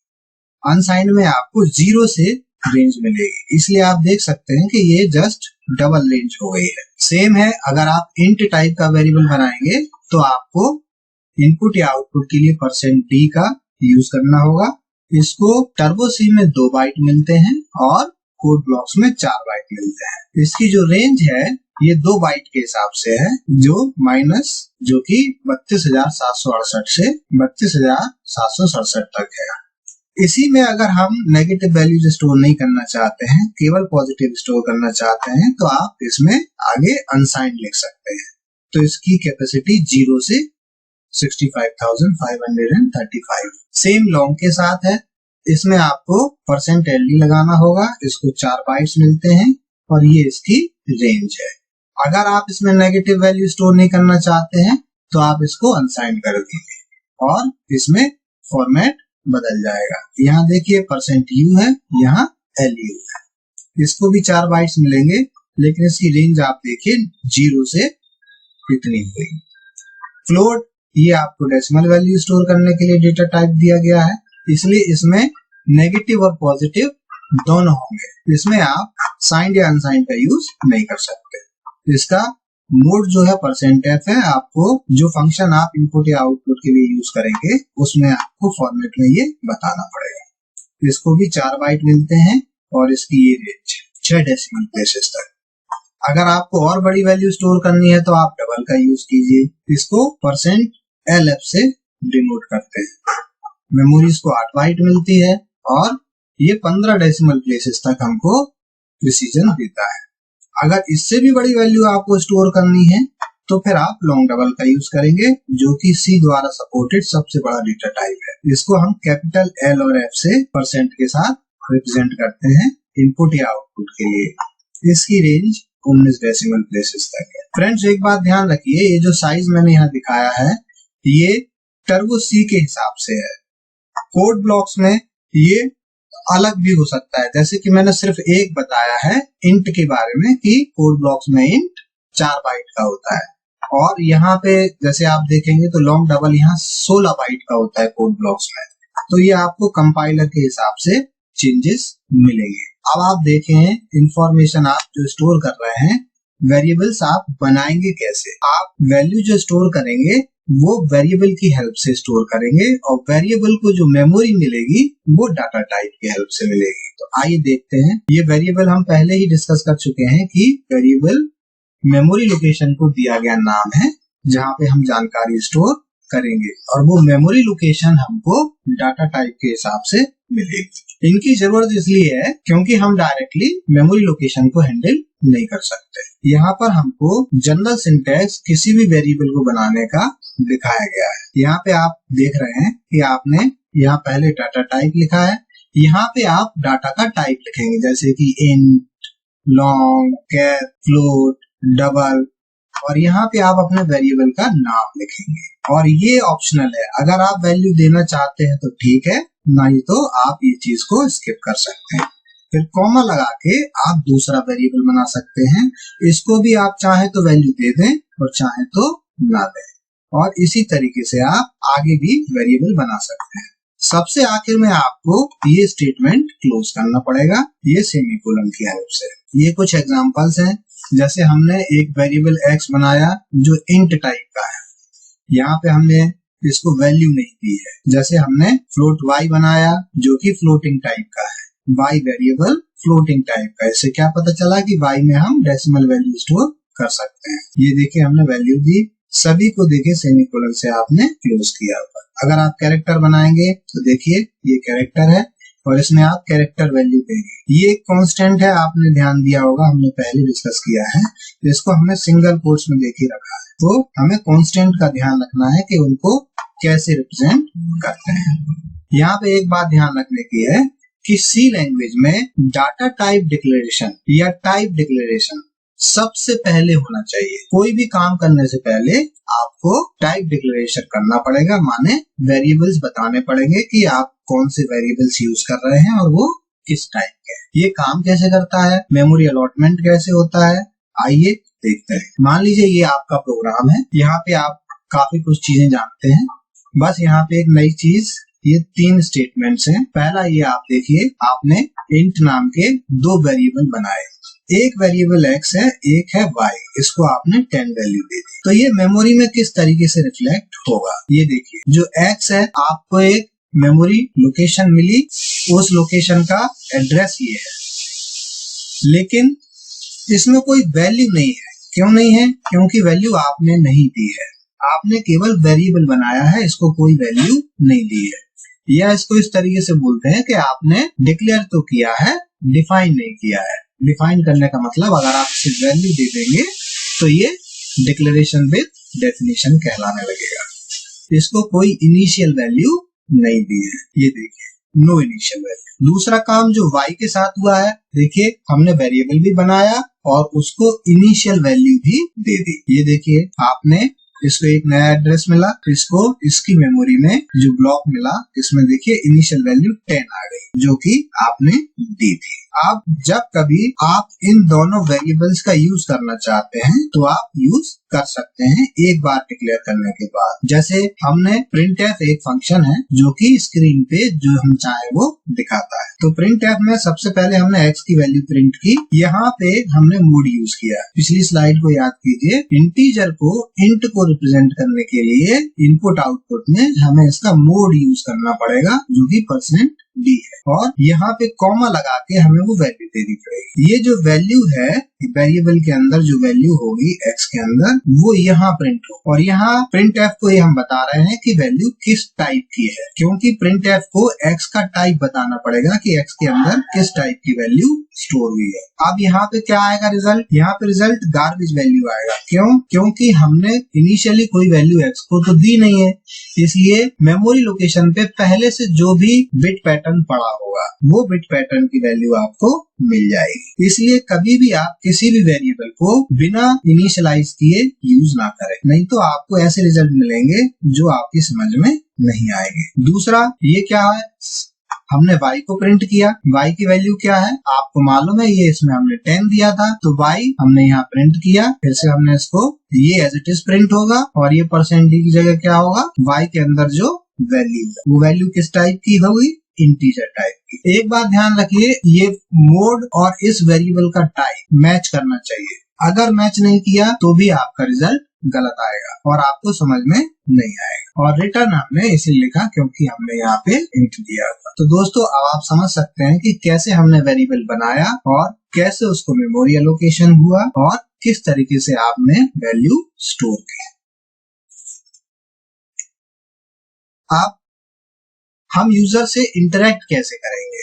अनसाइंड में आपको 0 से रेंज मिलेगी। इसलिए आप देख सकते हैं कि ये जस्ट डबल रेंज हो गई है। सेम है, अगर आप इंट टाइप का वेरिएबल बनाएंगे तो आपको इनपुट या आउटपुट के लिए %d का यूज करना होगा। इसको टर्बो सी में 2 बाइट मिलते हैं और कोड ब्लॉक्स में 4 बाइट मिलते हैं। इसकी जो रेंज है ये 2 बाइट के हिसाब से है, जो कि 32,768 से 32,767 तक है। इसी में अगर हम नेगेटिव वैल्यूज स्टोर नहीं करना चाहते हैं, केवल पॉजिटिव स्टोर करना चाहते हैं, तो आप इसमें आगे अनसाइंड लिख सकते हैं। तो इसकी कैपेसिटी 0 से 65,535 सेम लॉन्ग के साथ है। इसमें आपको %LD लगाना होगा, इसको 4 बाइट्स मिलते हैं और ये इसकी रेंज है। अगर आप इसमें नेगेटिव वैल्यू स्टोर नहीं करना चाहते हैं तो आप इसको अनसाइंड कर दीजिए और इसमें फॉर्मेट बदल जाएगा। यहाँ देखिए %U है, यहाँ LU है। इसको भी 4 बाइट्स मिलेंगे, लेकिन इसकी रेंज आप देखिए 0 से कितनी हुई। फ्लोट, ये आपको डेसिमल वैल्यू स्टोर करने के लिए डेटा टाइप दिया गया है, इसलिए इसमें नेगेटिव और पॉजिटिव दोनों होंगे। इसमें आप साइंड या अनसाइंड का यूज नहीं कर सकते। इसका मोड जो है %f है। आपको जो फंक्शन आप इनपुट या आउटपुट के लिए यूज करेंगे उसमें आपको फॉर्मेट में ये बताना पड़ेगा। इसको भी 4 बाइट मिलते हैं और इसकी ये रेंज। 6 डेसिमल प्लेसेस तक। अगर आपको और बड़ी वैल्यू स्टोर करनी है तो आप डबल का यूज कीजिए। इसको %LF से डिनोट करते हैं। मेमोरी को 8 बाइट मिलती है और ये 15 डेसिमल प्लेसेस तक हमको प्रिसीजन देता है। अगर इससे भी बड़ी वैल्यू आपको स्टोर करनी है तो फिर आप लॉन्ग डबल का यूज करेंगे, जो कि C द्वारा सपोर्टेड सबसे बड़ा डेटा टाइप है। इसको हम कैपिटल L और F से % के साथ रिप्रेजेंट करते हैं इनपुट या आउटपुट के लिए। इसकी रेंज 19 डेसिमल प्लेसेस तक है। फ्रेंड्स, एक बात ध्यान रखिए, ये जो साइज मैंने यहाँ दिखाया है ये टर्बो C के हिसाब से है। कोड ब्लॉक्स में ये अलग भी हो सकता है, जैसे कि मैंने सिर्फ एक बताया है इंट के बारे में कि कोड ब्लॉक्स में इंट 4 बाइट का होता है, और यहाँ पे जैसे आप देखेंगे तो लॉन्ग डबल यहाँ 16 बाइट का होता है कोड ब्लॉक्स में। तो ये आपको कंपाइलर के हिसाब से चेंजेस मिलेंगे। अब आप देखें इंफॉर्मेशन आप जो स्टोर कर रहे हैं, वेरिएबल्स आप बनाएंगे कैसे। आप वैल्यू जो स्टोर करेंगे वो वेरिएबल की हेल्प से स्टोर करेंगे, और वेरिएबल को जो मेमोरी मिलेगी वो डाटा टाइप की हेल्प से मिलेगी। तो आइए देखते हैं। ये वेरिएबल हम पहले ही डिस्कस कर चुके हैं कि वेरिएबल मेमोरी लोकेशन को दिया गया नाम है जहाँ पे हम जानकारी स्टोर करेंगे, और वो मेमोरी लोकेशन हमको डाटा टाइप के हिसाब से मिलेगी। इनकी जरूरत इसलिए है क्योंकि हम डायरेक्टली मेमोरी लोकेशन को हैंडल नहीं कर सकते। यहाँ पर हमको जनरल सिंटैक्स किसी भी वेरिएबल को बनाने का दिखाया गया है। यहाँ पे आप देख रहे हैं कि आपने यहाँ पहले डाटा टाइप लिखा है, यहाँ पे आप डाटा का टाइप लिखेंगे, जैसे कि इंट, लॉन्ग, कैर, फ्लोट, डबल, और यहाँ पे आप अपने वेरिएबल का नाम लिखेंगे। और ये ऑप्शनल है, अगर आप वैल्यू देना चाहते हैं तो ठीक है, नहीं तो आप ये चीज को स्किप कर सकते हैं। फिर कॉमा लगा के आप दूसरा वेरिएबल बना सकते हैं। इसको भी आप चाहे तो वैल्यू दे दें और चाहे तो ना दें, और इसी तरीके से आप आगे भी वेरिएबल बना सकते हैं। सबसे आखिर में आपको ये स्टेटमेंट क्लोज करना पड़ेगा, ये सेमीकोलन की हेल्प से। ये कुछ एग्जांपल्स हैं, जैसे हमने एक वेरिएबल x बनाया जो इंट टाइप का है, यहाँ पे हमने इसको वैल्यू नहीं दी है। जैसे हमने फ्लोट y बनाया जो कि फ्लोटिंग टाइप का है, y वेरिएबल फ्लोटिंग टाइप का। इससे क्या पता चला कि y में हम डेसिमल वैल्यू स्टोर कर सकते हैं। ये देखिए हमने वैल्यू दी, सभी को देखिए सेमीकोलन से आपने क्लोज किया हुआ। अगर आप कैरेक्टर बनाएंगे तो देखिए ये कैरेक्टर है और इसमें आप कैरेक्टर वैल्यू देंगे। ये एक कांस्टेंट है, आपने ध्यान दिया होगा, हमने पहले डिस्कस किया है। इसको हमने सिंगल कोट्स में देख ही रखा है। तो हमें कांस्टेंट का ध्यान रखना है कि उनको कैसे रिप्रेजेंट करते हैं। यहाँ पे एक बात ध्यान रखने की है कि सी लैंग्वेज में डाटा टाइप डिक्लेरेशन या टाइप डिक्लेरेशन सबसे पहले होना चाहिए। कोई भी काम करने से पहले आपको टाइप डिक्लेरेशन करना पड़ेगा, माने वेरिएबल्स बताने पड़ेंगे कि आप कौन से वेरिएबल्स यूज कर रहे हैं और वो किस टाइप के। ये काम कैसे करता है, मेमोरी अलॉटमेंट कैसे होता है, आइए देखते हैं। मान लीजिए ये आपका प्रोग्राम है, यहाँ पे आप काफी कुछ चीजें जानते हैं। बस यहाँ पे एक नई चीज, ये 3 स्टेटमेंट्स हैं। पहला ये आप देखिए, आपने इंट नाम के 2 वेरिएबल बनाए, एक वेरिएबल x है, एक है y। इसको आपने 10 वैल्यू दे दी। तो ये मेमोरी में किस तरीके से रिफ्लेक्ट होगा, ये देखिए। जो x है, आपको एक मेमोरी लोकेशन मिली, उस लोकेशन का एड्रेस ये है, लेकिन इसमें कोई वैल्यू नहीं है। क्यों नहीं है? क्योंकि वैल्यू आपने नहीं दी है, आपने केवल वेरिएबल बनाया है, इसको कोई वैल्यू नहीं दी है। या इसको इस तरीके से बोलते हैं कि आपने डिक्लेयर तो किया है, डिफाइन नहीं किया है। डिफाइन करने का मतलब, अगर आप इसे वैल्यू दे देंगे तो ये डिक्लेरेशन विद डेफिनेशन कहलाने लगेगा। इसको कोई इनिशियल वैल्यू नहीं दी है, ये देखिए, नो इनिशियल वैल्यू। दूसरा काम जो y के साथ हुआ है, देखिए हमने वेरिएबल भी बनाया और उसको इनिशियल वैल्यू भी दे दी। ये देखिए, आपने इसको एक नया एड्रेस मिला, इसको इसकी मेमोरी में जो ब्लॉक मिला, इसमें देखिए इनिशियल वैल्यू 10 आ गई, जो कि आपने दी थी। अब जब कभी आप इन दोनों वेरिएबल्स का यूज करना चाहते हैं तो आप यूज कर सकते हैं एक बार डिक्लेयर करने के बाद। जैसे हमने printf एक फंक्शन है जो कि स्क्रीन पे जो हम चाहे वो दिखाता है। तो printf में सबसे पहले हमने x की वैल्यू प्रिंट की, यहाँ पे हमने मोड यूज किया। पिछली स्लाइड को याद कीजिए, इंटीजर को इंट को रिप्रेजेंट करने के लिए इनपुट आउटपुट में हमें इसका मोड यूज करना पड़ेगा, जो कि डी है और यहाँ पे कॉमा लगा के हमें वो वैल्यू देनी पड़ेगी। ये जो वैल्यू है वेरिएबल के अंदर जो वैल्यू होगी एक्स के अंदर वो यहाँ प्रिंट हो और यहाँ प्रिंट एफ को ये हम बता रहे हैं कि वैल्यू किस टाइप की है, क्योंकि प्रिंट एफ को एक्स का टाइप बताना पड़ेगा कि एक्स के अंदर किस टाइप की वैल्यू स्टोर हुई है। अब यहाँ पे क्या आएगा रिजल्ट, यहाँ पे रिजल्ट गार्बेज वैल्यू आएगा। क्यों? क्योंकि हमने इनिशियली कोई वैल्यू एक्स को तो दी नहीं है, इसलिए मेमोरी लोकेशन पे पहले से जो भी बिट पैटर्न पड़ा होगा वो बिट पैटर्न की वैल्यू आपको मिल जाएगी। इसलिए कभी भी आप किसी भी वेरिएबल को बिना इनिशियलाइज किए यूज ना करें, नहीं तो आपको ऐसे रिजल्ट मिलेंगे जो आपकी समझ में नहीं आएंगे। दूसरा ये क्या है, हमने y को प्रिंट किया, y की वैल्यू क्या है आपको मालूम है, ये इसमें हमने 10 दिया था तो y हमने यहाँ प्रिंट किया, फिर से हमने इसको ये एज इट इज प्रिंट होगा और ये %d की जगह क्या होगा, y के अंदर जो वैल्यू है वो वैल्यू किस टाइप की होगी, इंटीजर टाइप की। एक बात ध्यान रखिए, ये मोड और इस वेरिएबल का टाइप मैच करना चाहिए, अगर मैच नहीं किया तो भी आपका रिजल्ट गलत आएगा और आपको समझ में नहीं आएगा। और रिटर्न हमने इसलिए लिखा क्योंकि हमने यहाँ पे इंट दिया था। तो दोस्तों अब आप समझ सकते हैं कि कैसे हमने वेरिएबल बनाया और कैसे उसको मेमोरी एलोकेशन हुआ और किस तरीके से आपने वैल्यू स्टोर की। अब हम यूजर से इंटरेक्ट कैसे करेंगे।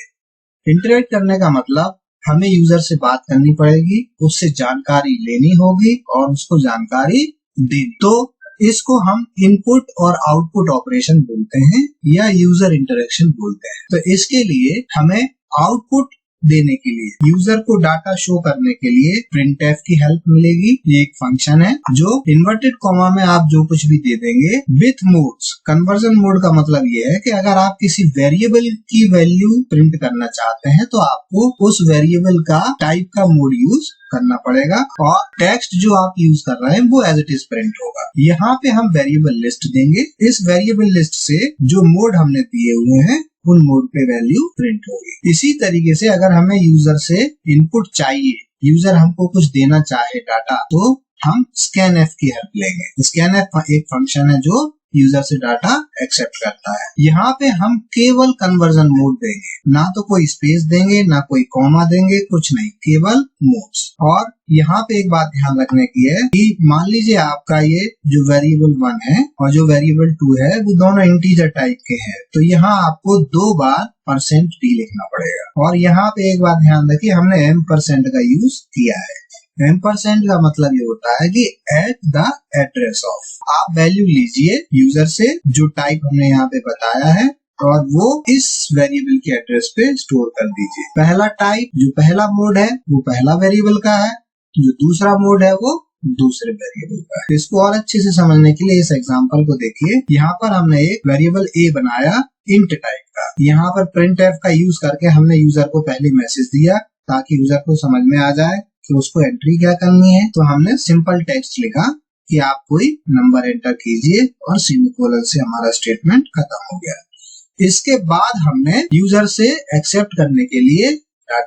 इंटरेक्ट करने का मतलब हमें यूजर से बात करनी पड़ेगी, उससे जानकारी लेनी होगी और उसको जानकारी देनी। तो इसको हम इनपुट और आउटपुट ऑपरेशन बोलते हैं या यूजर इंटरेक्शन बोलते हैं। तो इसके लिए हमें आउटपुट देने के लिए यूजर को डाटा शो करने के लिए printf की हेल्प मिलेगी। ये एक फंक्शन है जो इन्वर्टेड कॉमा में आप जो कुछ भी दे देंगे विथ मोड्स। कन्वर्जन मोड का मतलब ये है कि अगर आप किसी वेरिएबल की वैल्यू प्रिंट करना चाहते हैं तो आपको उस वेरिएबल का टाइप का मोड यूज करना पड़ेगा और टेक्स्ट जो आप यूज कर रहे हैं वो एज इट इज प्रिंट होगा। यहाँ पे हम वेरिएबल लिस्ट देंगे, इस वेरिएबल लिस्ट से जो मोड हमने दिए हुए हैं उन मोड पे वैल्यू प्रिंट होगी। इसी तरीके से अगर हमें यूजर से इनपुट चाहिए, यूजर हमको कुछ देना चाहे डाटा, तो हम scanf की हेल्प लेंगे। scanf एक फंक्शन है जो यूजर से डाटा एक्सेप्ट करता है। यहाँ पे हम केवल कन्वर्जन मोड देंगे, ना तो कोई स्पेस देंगे ना कोई कॉमा देंगे, कुछ नहीं, केवल मोड्स। और यहाँ पे एक बात ध्यान रखने की है कि मान लीजिए आपका ये जो वेरिएबल 1 है और जो वेरिएबल 2 है वो दोनों इंटीजर टाइप के हैं, तो यहाँ आपको 2 बार %d लिखना पड़ेगा। और यहाँ पे एक बात ध्यान रखिए, हमने m% का यूज किया है। m% का मतलब ये होता है कि एट द एड्रेस ऑफ, आप वैल्यू लीजिए यूजर से जो टाइप हमने यहाँ पे बताया है और वो इस वेरिएबल के एड्रेस पे स्टोर कर दीजिए। पहला टाइप जो पहला मोड है वो पहला वेरिएबल का है, जो दूसरा मोड है वो दूसरे वेरिएबल का है। इसको और अच्छे से समझने के लिए इस एग्जांपल को देखिए। यहाँ पर हमने एक वेरिएबल a बनाया इंट टाइप का, यहाँ पर printf का यूज करके हमने यूजर को पहले मैसेज दिया ताकि यूजर को समझ में आ जाए कि उसको एंट्री क्या करनी है। तो हमने सिंपल टेक्स्ट लिखा कि आप कोई नंबर एंटर कीजिए और सेमीकोलन से हमारा स्टेटमेंट खत्म हो गया। इसके बाद हमने यूजर से एक्सेप्ट करने के लिए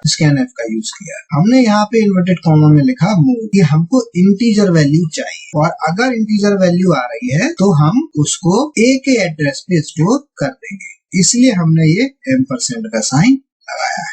scanf का यूज किया। हमने यहाँ पे इन्वर्टेड कॉमा में लिखा मोड कि हमको इंटीजर वैल्यू चाहिए और अगर इंटीजर वैल्यू आ रही है तो हम उसको a के एड्रेस पे स्टोर कर देंगे, इसलिए हमने ये m% का साइन लगाया है।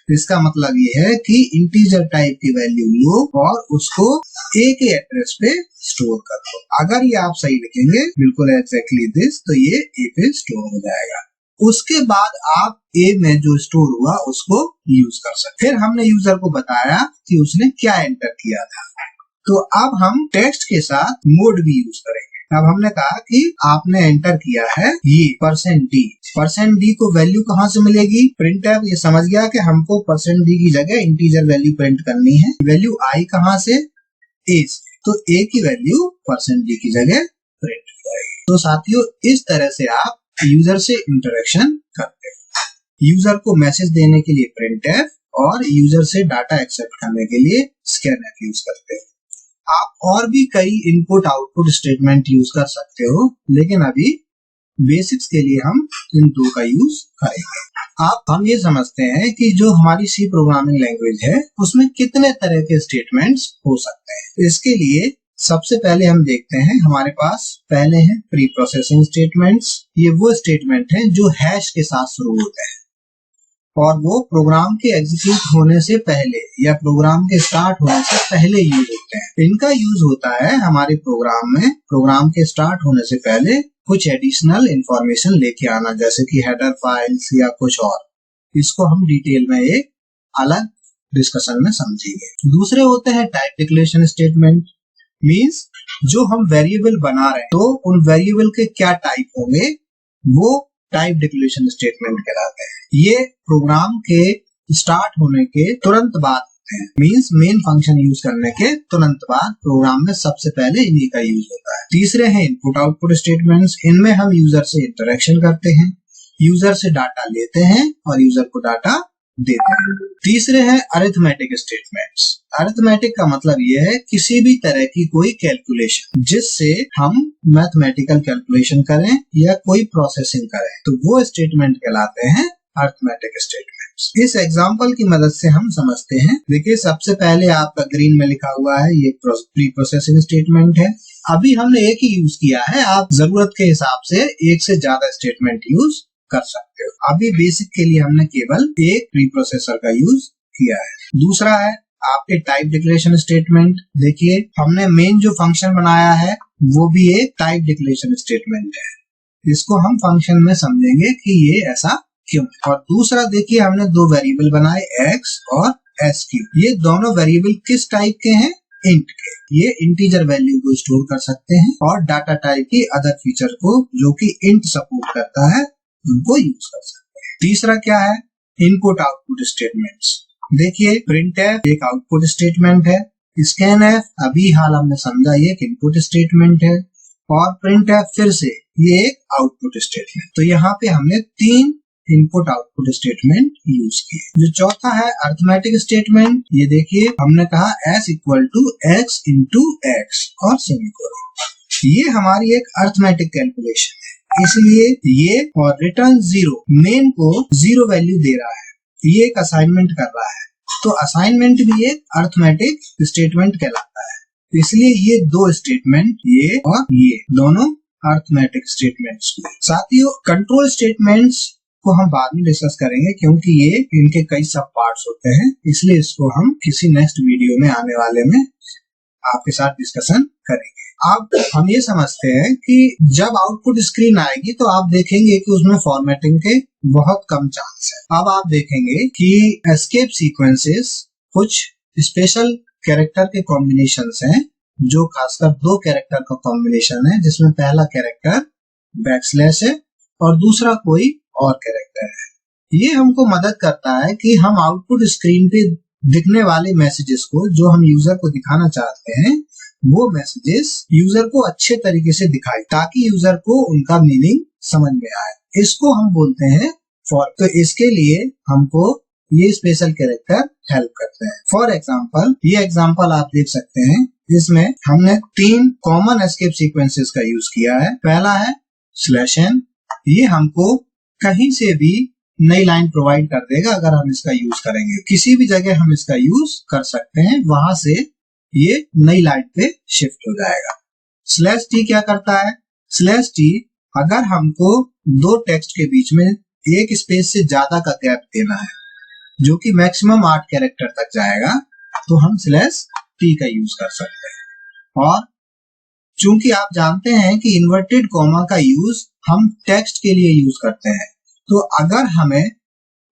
इसका मतलब ये है कि इंटीजर टाइप की वैल्यू लो और उसको a के एड्रेस पे स्टोर कर दो। अगर ये आप सही लिखेंगे बिल्कुल एग्जैक्टली दिस, तो ये a पे स्टोर हो जाएगा। उसके बाद आप a में जो स्टोर हुआ उसको यूज कर सकते। फिर हमने यूजर को बताया कि उसने क्या एंटर किया था, तो अब हम टेक्स्ट के साथ मोड भी यूज करेंगे। अब हमने कहा कि आपने एंटर किया है ये %d को वैल्यू कहाँ से मिलेगी, printf ये समझ गया कि हमको %d की जगह इंटीजर वैल्यू प्रिंट करनी है। वैल्यू आई कहाँ से, a से, तो a की वैल्यू %d की जगह प्रिंट हो जाएगी। तो साथियों इस तरह से आप यूजर से इंटरेक्शन करते हैं। यूजर को मैसेज देने के लिए printf और यूजर से डाटा एक्सेप्ट करने के लिए scanf यूज करते हैं। आप और भी कई इनपुट आउटपुट स्टेटमेंट यूज कर सकते हो, लेकिन अभी बेसिक्स के लिए हम इन दो का यूज करेंगे। हम ये समझते हैं कि जो हमारी सी प्रोग्रामिंग लैंग्वेज है उसमें कितने तरह के स्टेटमेंट्स हो सकते हैं। इसके लिए सबसे पहले हम देखते हैं, हमारे पास पहले हैं प्री प्रोसेसिंग स्टेटमेंट्स। ये वो स्टेटमेंट हैं जो हैश के साथ शुरू होते हैं। और वो प्रोग्राम के एग्जीक्यूट होने से पहले या प्रोग्राम के स्टार्ट होने से पहले यूज होते हैं। इनका यूज होता है हमारे प्रोग्राम में प्रोग्राम के स्टार्ट होने से पहले कुछ एडिशनल इंफॉर्मेशन लेके आना, जैसे कि हेडर फाइल्स या कुछ और। इसको हम डिटेल में एक अलग डिस्कशन में समझेंगे। दूसरे होते हैं टाइप डिक्लेरेशन स्टेटमेंट। मींस जो हम वेरिएबल बना रहे हैं तो उन वेरिएबल के क्या टाइप होंगे वो टाइप डिक्लेरेशन स्टेटमेंट कहलाते हैं। ये प्रोग्राम के स्टार्ट होने के तुरंत बाद होते हैं। मींस मेन फंक्शन यूज करने के तुरंत बाद प्रोग्राम में सबसे पहले इन्हीं का यूज होता है। तीसरे हैं इनपुट आउटपुट स्टेटमेंट्स। इनमें हम यूजर से इंटरेक्शन करते हैं, यूजर से डाटा लेते हैं और यूजर को डाटा देते हैं। तीसरे हैं अरिथमेटिक स्टेटमेंट्स। अरिथमेटिक का मतलब ये है किसी भी तरह की कोई कैलकुलेशन जिससे हम मैथमेटिकल कैलकुलेशन करें या कोई प्रोसेसिंग करें, तो वो स्टेटमेंट कहलाते हैं अरिथमेटिक स्टेटमेंट्स। इस एग्जांपल की मदद से हम समझते हैं। देखिए सबसे पहले आपका ग्रीन में लिखा हुआ है ये प्री प्रोसेसिंग स्टेटमेंट है। अभी हमने एक ही यूज किया है, आप जरूरत के हिसाब से एक से ज्यादा स्टेटमेंट यूज कर सकते हो। अभी बेसिक के लिए हमने केवल एक प्री प्रोसेसर का यूज किया है। दूसरा है आपके टाइप डिक्लेरेशन स्टेटमेंट। देखिए हमने मेन जो फंक्शन बनाया है वो भी एक टाइप डिक्लेरेशन स्टेटमेंट है। इसको हम फंक्शन में समझेंगे कि ये ऐसा क्यों। और दूसरा देखिए हमने दो वेरिएबल बनाए x और sq। ये दोनों वेरिएबल किस टाइप के हैं? इंट के। ये इंटीजर वैल्यू को स्टोर कर सकते हैं और डाटा टाइप की अदर फीचर को जो कि इंट सपोर्ट करता है उनको यूज कर सकते हैं। तीसरा क्या है? Input output statements. देखिए प्रिंटफ एक आउटपुट स्टेटमेंट है, स्कैनफ अभी हाल हमने समझा ये एक इनपुट स्टेटमेंट है और प्रिंटफ फिर से ये एक आउटपुट स्टेटमेंट। तो यहाँ पे हमने तीन इनपुट आउटपुट स्टेटमेंट यूज किए। जो चौथा है अरिथमेटिक स्टेटमेंट। ये देखिए हमने कहा s equal to x into x और सेमीकोलन। ये हमारी एक अरिथमेटिक कैलकुलेशन है, इसलिए ये और रिटर्न जीरो मेन को जीरो वैल्यू दे रहा है। ये एक असाइनमेंट कर रहा है, तो असाइनमेंट भी एक अरिथमेटिक स्टेटमेंट कहलाता है। इसलिए ये दो स्टेटमेंट ये और ये दोनों अरिथमेटिक स्टेटमेंट्स। साथियों कंट्रोल स्टेटमेंट्स को हम बाद में डिस्कस करेंगे क्योंकि ये इनके कई सब पार्ट्स होते हैं, इसलिए इसको हम किसी नेक्स्ट वीडियो में आने वाले में आपके साथ डिस्कशन करेंगे। अब हम ये समझते हैं कि जब आउटपुट स्क्रीन आएगी तो आप देखेंगे कि उसमें फॉर्मेटिंग के बहुत कम चांस है। अब आप देखेंगे कि एस्केप सीक्वेंसेस कुछ स्पेशल कैरेक्टर के कॉम्बिनेशंस हैं, जो खासकर दो कैरेक्टर का कॉम्बिनेशन है, जिसमें पहला कैरेक्टर बैकस्लैश है और दूसरा कोई और कैरेक्टर है। ये हमको मदद करता है कि हम आउटपुट स्क्रीन पे दिखने वाले मैसेजेस को जो हम यूजर को दिखाना चाहते हैं वो मैसेजेस यूजर को अच्छे तरीके से दिखाए ताकि यूजर को उनका मीनिंग समझ में आए। इसको हम बोलते हैं फॉर। तो इसके लिए हमको ये स्पेशल कैरेक्टर हेल्प करते हैं। फॉर एग्जाम्पल ये एग्जाम्पल आप देख सकते हैं, इसमें हमने तीन कॉमन एस्केप सीक्वेंसेस का यूज किया है। पहला है /n। ये हमको कहीं से भी नई लाइन प्रोवाइड कर देगा अगर हम इसका यूज करेंगे। किसी भी जगह हम इसका यूज कर सकते हैं, वहां से ये नई लाइन पे शिफ्ट हो जाएगा। /t क्या करता है? /t अगर हमको दो टेक्स्ट के बीच में एक स्पेस से ज्यादा का गैप देना है जो कि मैक्सिमम 8 कैरेक्टर तक जाएगा, तो हम /t का यूज कर सकते हैं। और चूंकि आप जानते हैं कि इन्वर्टेड कॉमा का यूज हम टेक्स्ट के लिए यूज करते हैं, तो अगर हमें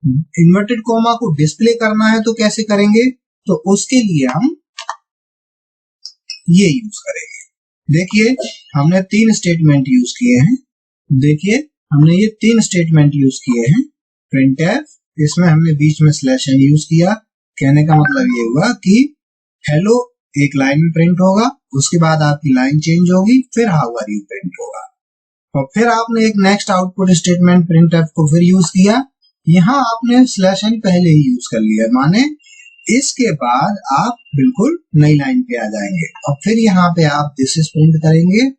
इन्वर्टेड कॉमा को डिस्प्ले करना है तो कैसे करेंगे? तो उसके लिए हम ये यूज करेंगे। देखिए हमने तीन स्टेटमेंट यूज किए हैं। देखिए हमने ये तीन स्टेटमेंट यूज किए हैं। प्रिंटफ, इसमें हमने बीच में /n यूज किया। कहने का मतलब ये हुआ कि हेलो एक लाइन में प्रिंट होगा, उसके बाद आपकी लाइन चेंज होगी, फिर हाउ आर यू प्रिंट होगा। और फिर आपने एक नेक्स्ट आउटपुट स्टेटमेंट प्रिंटफ को फिर यूज किया। यहाँ आपने /n पहले ही यूज कर लिया, माने इसके बाद आप बिल्कुल नई लाइन पे आ जाएंगे और फिर यहाँ पे आप दिस इज प्रिंट करेंगे।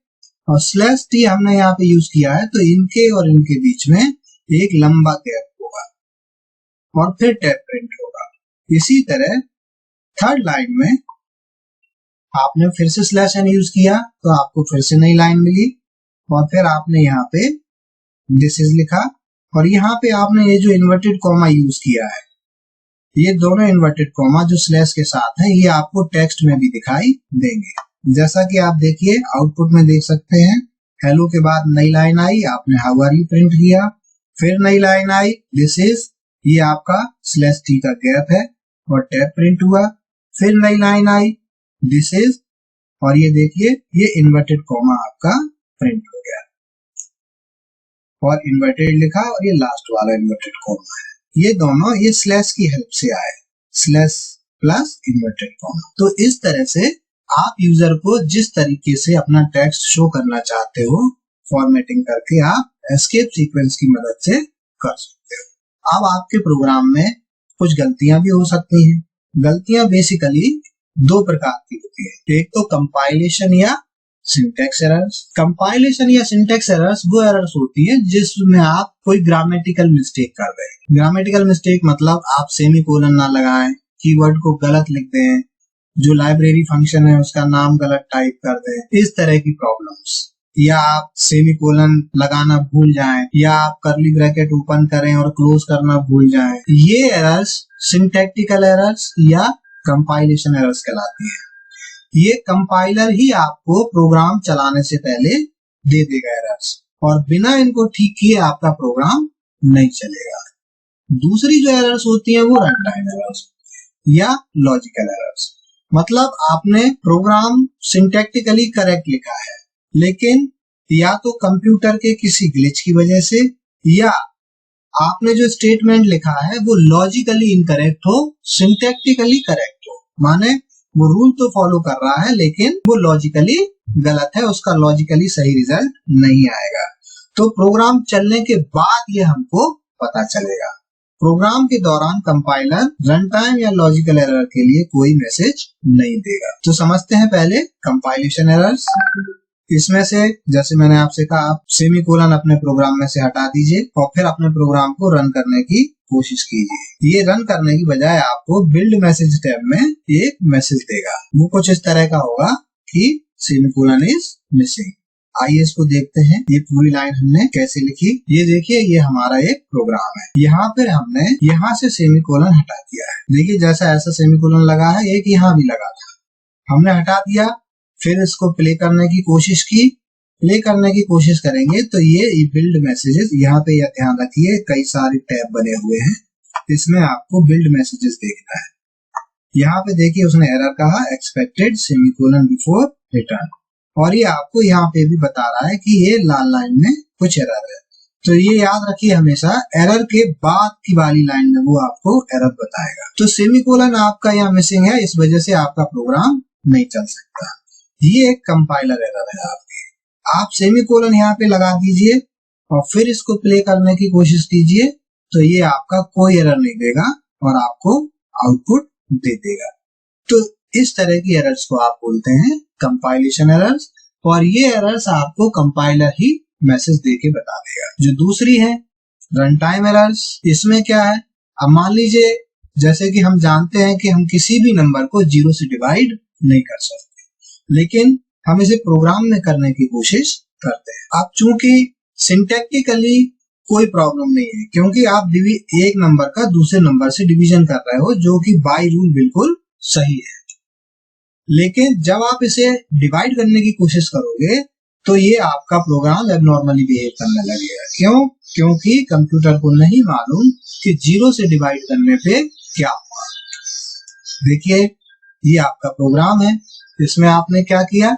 और /t हमने यहाँ पे यूज किया है, तो इनके और इनके बीच में एक लंबा गैप होगा और फिर टैब प्रिंट होगा। इसी तरह थर्ड लाइन में आपने फिर से /n यूज किया तो आपको फिर से नई लाइन मिली और फिर आपने यहाँ पे दिस इज लिखा और यहाँ पे आपने ये जो इन्वर्टेड कॉमा यूज किया है, ये दोनों इन्वर्टेड कॉमा जो स्लैश के साथ है, ये आपको टेक्स्ट में भी दिखाई देंगे। जैसा कि आप देखिए आउटपुट में देख सकते हैं, हेलो के बाद नई लाइन आई, आपने हाउ आर यू प्रिंट किया, फिर नई लाइन आई दिस इज, ये आपका स्लैश टी का गैप है और टैब प्रिंट हुआ, फिर नई लाइन आई दिस इज, और ये देखिए ये इन्वर्टेड कॉमा आपका प्रिंट हो गया और इन्वर्टेड लिखा और ये लास्ट वाला इन्वर्टेड कॉमा है। ये दोनों ये स्लैश की हेल्प से आए, स्लैश प्लस इन्वर्टेड कॉमा। तो इस तरह से आप यूजर को जिस तरीके से अपना टेक्स्ट शो करना चाहते हो, फॉर्मेटिंग करके आप एस्केप सीक्वेंस की मदद से कर सकते हो। अब आपके प्रोग्राम में कुछ गलतियां भी हो सकती हैं। गलतियां बेसिकली दो प्रकार की होती है, एक तो कंपाइलेशन या सिंटैक्स एरर्स। कंपाइलेशन या सिंटैक्स एरर्स वो एरर्स होती है जिसमें आप कोई ग्रामेटिकल मिस्टेक कर रहे हैं। ग्रामेटिकल मिस्टेक मतलब आप सेमीकोलन ना लगाएं, कीवर्ड को गलत लिख दें, जो लाइब्रेरी फंक्शन है उसका नाम गलत टाइप कर दें, इस तरह की प्रॉब्लम्स, या आप सेमीकोलन लगाना भूल जाएं, या आप कर्ली ब्रैकेट ओपन करें और क्लोज करना भूल जाएं, ये एरर्स सिंटैक्टिकल एरर्स या कंपाइलेशन एरर्स कहलाती हैं। ये कंपाइलर ही आपको प्रोग्राम चलाने से पहले दे देगा एरर्स, और बिना इनको ठीक किए आपका प्रोग्राम नहीं चलेगा। दूसरी जो एरर्स होती हैं वो रन टाइम एरर्स या लॉजिकल एरर्स, मतलब आपने प्रोग्राम सिंटैक्टिकली करेक्ट लिखा है, लेकिन या तो कंप्यूटर के किसी ग्लिच की वजह से, या आपने जो स्टेटमेंट लिखा है वो लॉजिकली इनकरेक्ट हो, सिंटैक्टिकली करेक्ट हो, माने वो रूल तो फॉलो कर रहा है लेकिन वो लॉजिकली गलत है, उसका लॉजिकली सही रिजल्ट नहीं आएगा। तो प्रोग्राम चलने के बाद ये हमको पता चलेगा। प्रोग्राम के दौरान कंपाइलर रन टाइम या लॉजिकल एरर के लिए कोई मैसेज नहीं देगा। तो समझते हैं पहले कंपाइलेशन एरर्स। इसमें से जैसे मैंने आपसे कहा, आप सेमीकोलन अपने प्रोग्राम में से हटा दीजिए और फिर अपने प्रोग्राम को रन करने की कोशिश कीजिए। ये रन करने की बजाय आपको बिल्ड मैसेज टैब में एक मैसेज देगा, वो कुछ इस तरह का होगा कि सेमीकोलन इज मिसिंग। आइए इसको देखते हैं, ये पूरी लाइन हमने कैसे लिखी। ये देखिए, ये हमारा एक प्रोग्राम है, यहाँ पर हमने यहाँ से सेमीकोलन हटा दिया है। देखिए जैसा ऐसा सेमीकोलन लगा है, एक यहाँ भी लगा था, हमने हटा दिया। फिर इसको प्ले करने की कोशिश की, प्ले करने की कोशिश करेंगे तो ये बिल्ड मैसेजेस, यहाँ पे यह ध्यान रखिए कई सारे टैब बने हुए हैं, इसमें आपको बिल्ड मैसेजेस देखना है। यहाँ पे देखिए उसने एरर कहा एक्सपेक्टेड सेमीकोलन बिफोर रिटर्न, और ये आपको यहाँ पे भी बता रहा है कि ये लाल लाइन में कुछ एरर है। तो ये याद रखिए हमेशा, एरर के बाद की वाली लाइन में वो आपको एरर बताएगा। तो सेमीकोलन आपका यहाँ मिसिंग है, इस वजह से आपका प्रोग्राम नहीं चल सकता। ये एक कंपाइलर एरर है आपकी। आप सेमीकोलन यहाँ पे लगा दीजिए और फिर इसको प्ले करने की कोशिश कीजिए, तो ये आपका कोई एरर नहीं देगा और आपको आउटपुट दे देगा। तो इस तरह की एरर्स को आप बोलते हैं कंपाइलेशन एरर्स, और ये एरर्स आपको कंपाइलर ही मैसेज देके बता देगा। जो दूसरी है रन टाइम एरर्स, इसमें क्या है, अब मान लीजिए जैसे कि हम जानते हैं कि हम किसी भी नंबर को 0 से डिवाइड नहीं कर सकते, लेकिन हम इसे प्रोग्राम में करने की कोशिश करते हैं। अब चूंकि सिंटैक्टिकली कोई प्रॉब्लम नहीं है, क्योंकि आप एक नंबर का दूसरे नंबर से डिवीजन कर रहे हो, जो कि बाय रूल बिल्कुल सही है। लेकिन जब आप इसे डिवाइड करने की कोशिश करोगे तो ये आपका प्रोग्राम एबनॉर्मली बिहेव करने लगेगा। क्यों? क्योंकि कंप्यूटर को नहीं मालूम कि 0 से डिवाइड करने पे क्या हुआ। देखिए ये आपका प्रोग्राम है, इसमें आपने क्या किया,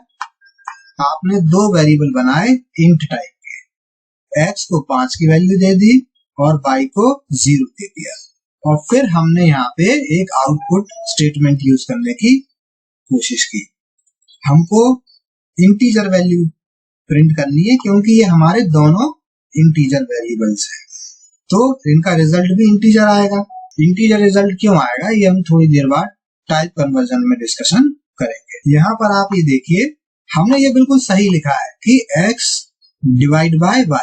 आपने दो वेरिएबल बनाए इंट टाइप के, x को 5 की वैल्यू दे दी और y को 0 दे दिया, और फिर हमने यहाँ पे एक आउटपुट स्टेटमेंट यूज करने की कोशिश की। हमको इंटीजर वैल्यू प्रिंट करनी है क्योंकि ये हमारे दोनों इंटीजर वेरिएबल्स हैं, तो इनका रिजल्ट भी इंटीजर आएगा। इंटीजर रिजल्ट क्यों आएगा ये हम थोड़ी देर बाद टाइप कन्वर्जन में डिस्कशन करेंगे। यहाँ पर आप ये देखिए, हमने ये बिल्कुल सही लिखा है कि x डिवाइड बाय y,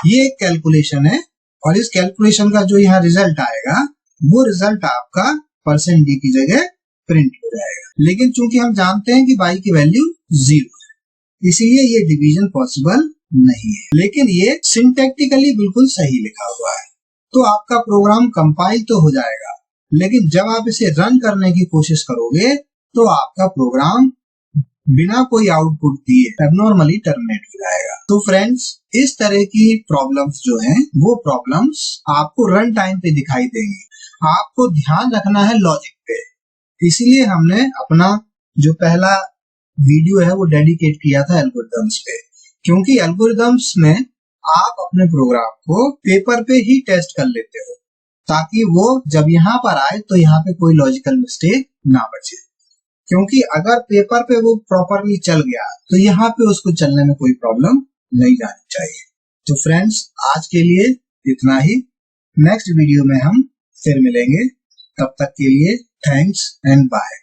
ये एक कैलकुलेशन है, और इस कैलकुलेशन का जो यहाँ रिजल्ट आएगा वो रिजल्ट आपका %d की जगह प्रिंट हो जाएगा। लेकिन चूंकि हम जानते हैं कि y की वैल्यू 0 है, इसीलिए ये डिवीजन पॉसिबल नहीं है, लेकिन ये सिंटैक्टिकली बिल्कुल सही लिखा हुआ है। तो आपका प्रोग्राम कंपाइल तो हो जाएगा, लेकिन जब आप इसे रन करने की कोशिश करोगे तो आपका प्रोग्राम बिना कोई आउटपुट दिए एबनॉर्मली टर्मिनेट हो जाएगा। तो फ्रेंड्स, इस तरह की प्रॉब्लम्स जो हैं, वो प्रॉब्लम्स आपको रन टाइम पे दिखाई देंगी। आपको ध्यान रखना है लॉजिक पे, इसलिए हमने अपना जो पहला वीडियो है वो डेडिकेट किया था एल्गोरिथम्स पे, क्योंकि एल्गोरिथम्स में आप अपने प्रोग्राम को पेपर पे ही टेस्ट कर लेते हो, ताकि वो जब यहाँ पर आए तो यहाँ पे कोई लॉजिकल मिस्टेक ना बचे। क्योंकि अगर पेपर पे वो प्रॉपरली चल गया तो यहाँ पे उसको चलने में कोई प्रॉब्लम नहीं आनी चाहिए। तो फ्रेंड्स, आज के लिए इतना ही। नेक्स्ट वीडियो में हम फिर मिलेंगे, तब तक के लिए थैंक्स एंड बाय।